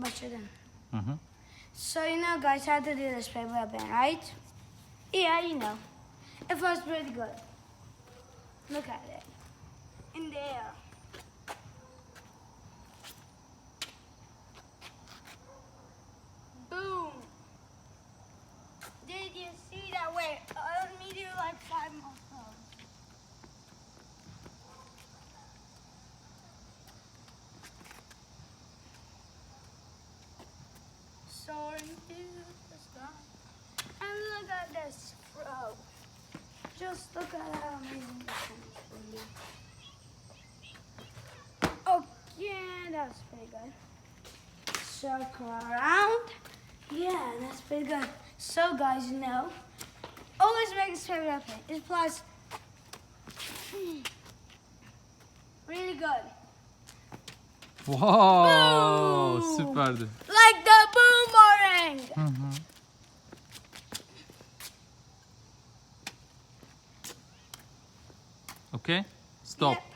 başladın. Mm-hmm. So you know, guys, how to do this spray weapon, right? Yeah, you know. It feels pretty good. Look at it. In the air. Boom. Did you see that? Wait, let me do like 5 more throws. Soaring through the sky. And look at this throw. Just look at how amazing this is for me. Oh, yeah, that's pretty good. Circle around. Yeah, that's pretty good. So, guys, you know, always make a spray weapon. It applies really good. Wow, Boom! süperdi. Like the boomerang. Hı hı. Okay, stop. Yeah.